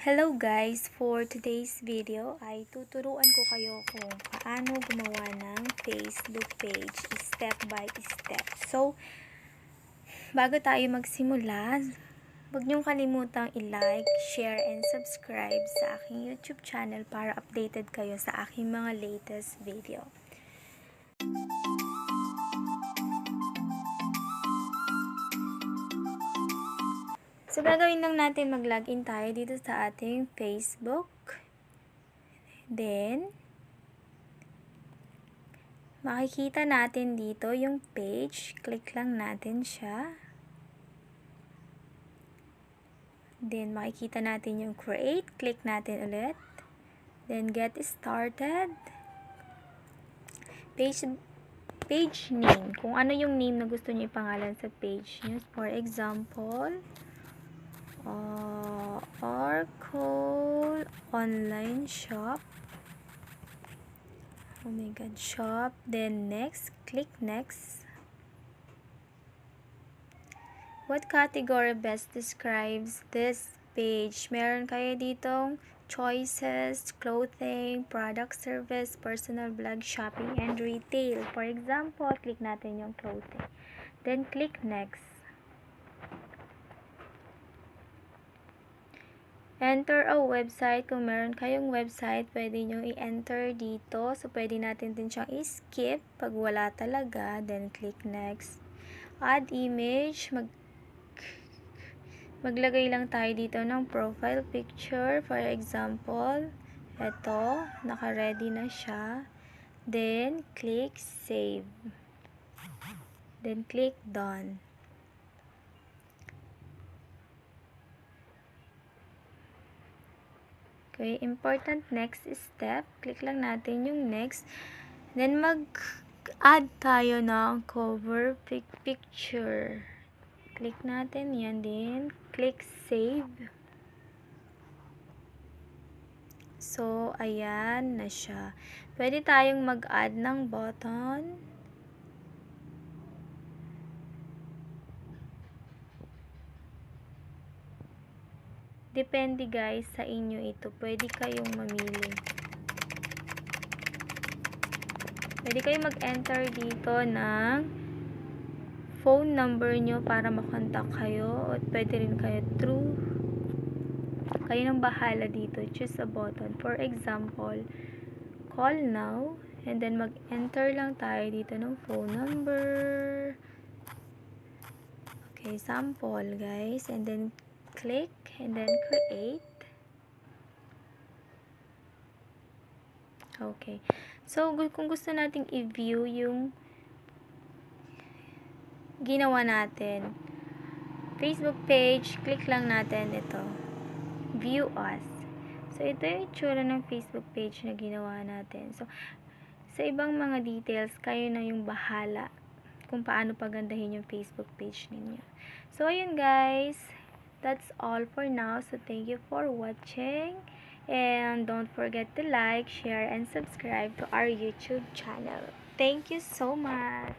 Hello guys! For today's video ay tuturuan ko kayo kung paano gumawa ng Facebook page step by step. So, bago tayo magsimula, huwag niyong kalimutang i-like, share, and subscribe sa aking YouTube channel para updated kayo sa aking mga latest video. So, gagawin lang natin mag-login tayo dito sa ating Facebook. Then, makikita natin dito yung page. Click lang natin siya. Then, makikita natin yung create. Click natin ulit. Then, get started. Page name. Kung ano yung name na gusto niyo ipangalan sa page niyo. For example, Orcol online shop. Oh my god, shop. Then next, click next. What category best describes this page? Meron kayo ditong choices, clothing, product, service, personal blog, shopping, and retail. For example, click natin yung clothing. Then click next. Enter a website. Kung meron kayong website, pwede nyo i-enter dito. So, pwede natin din siyang i-skip pag wala talaga. Then, click next. Add image. Maglagay lang tayo dito ng profile picture. For example, ito. Naka-ready na siya. Then, click save. Then, click done. Okay, important next step. Click lang natin yung next. Then, mag-add tayo ng cover picture. Click natin yan din. Click save. So, ayan na siya. Pwede tayong mag-add ng button. Depende guys sa inyo ito. Pwede kayong mamili. Pwede kayong mag-enter dito ng phone number nyo para makontak kayo. At pwede rin kayo through. Kayo nang bahala dito. Choose a button. For example, call now. And then mag-enter lang tayo dito ng phone number. Okay, sample guys. And then click and then create. Okay. So, kung gusto nating i-view yung ginawa natin, Facebook page, click lang natin ito. View us. So, ito yung itsura ng Facebook page na ginawa natin. So, sa ibang mga details, kayo na yung bahala kung paano pagandahin yung Facebook page ninyo. So, ayun guys. That's all for now. So, thank you for watching. And don't forget to like, share, and subscribe to our YouTube channel. Thank you so much.